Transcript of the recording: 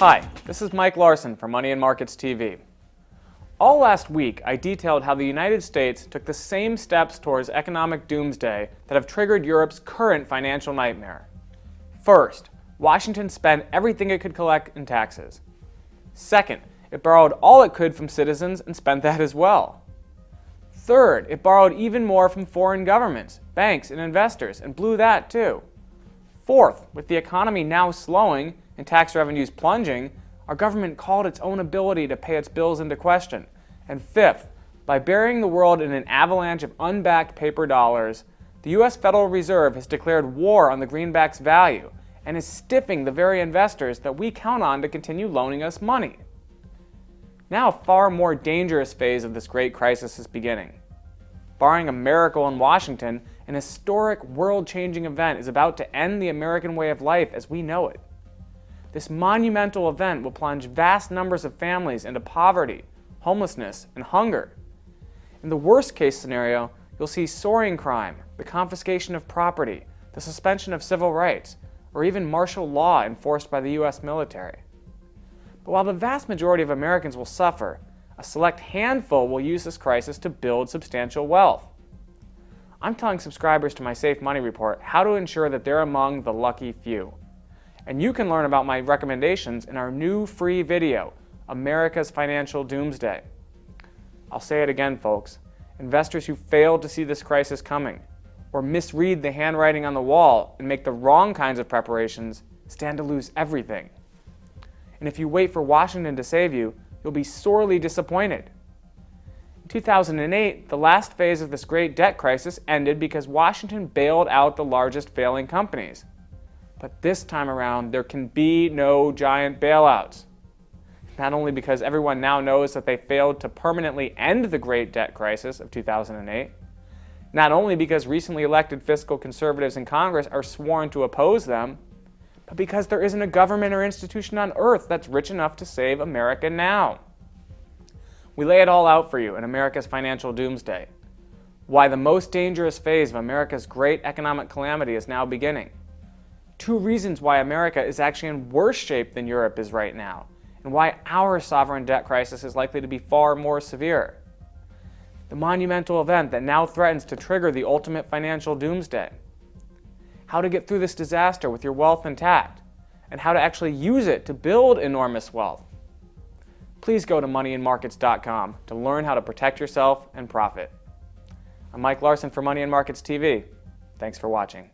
Hi, this is Mike Larson from Money and Markets TV. All last week, I detailed how the United States took the same steps towards economic doomsday that have triggered Europe's current financial nightmare. First, Washington spent everything it could collect in taxes. Second, it borrowed all it could from citizens and spent that as well. Third, it borrowed even more from foreign governments, banks, and investors, and blew that too. Fourth, with the economy now slowing and tax revenues plunging, our government called its own ability to pay its bills into question. And fifth, by burying the world in an avalanche of unbacked paper dollars, the U.S. Federal Reserve has declared war on the greenback's value and is stiffing the very investors that we count on to continue loaning us money. Now a far more dangerous phase of this great crisis is beginning. Barring a miracle in Washington, an historic world-changing event is about to end the American way of life as we know it. This monumental event will plunge vast numbers of families into poverty, homelessness, and hunger. In the worst-case scenario, you'll see soaring crime, the confiscation of property, the suspension of civil rights, or even martial law enforced by the U.S. military. But while the vast majority of Americans will suffer, a select handful will use this crisis to build substantial wealth. I'm telling subscribers to my Safe Money Report how to ensure that they're among the lucky few. And you can learn about my recommendations in our new free video, America's Financial Doomsday. I'll say it again, folks. Investors who fail to see this crisis coming, or misread the handwriting on the wall and make the wrong kinds of preparations, stand to lose everything. And if you wait for Washington to save you, you'll be sorely disappointed. In 2008, the last phase of this great debt crisis ended because Washington bailed out the largest failing companies. But this time around, there can be no giant bailouts. Not only because everyone now knows that they failed to permanently end the great debt crisis of 2008, not only because recently elected fiscal conservatives in Congress are sworn to oppose them, but because there isn't a government or institution on earth that's rich enough to save America now. We lay it all out for you in America's Financial Doomsday. Why the most dangerous phase of America's great economic calamity is now beginning. 2 reasons why America is actually in worse shape than Europe is right now, and why our sovereign debt crisis is likely to be far more severe. The monumental event that now threatens to trigger the ultimate financial doomsday. How to get through this disaster with your wealth intact, and how to actually use it to build enormous wealth. Please go to moneyandmarkets.com to learn how to protect yourself and profit. I'm Mike Larson for Money and Markets TV. Thanks for watching.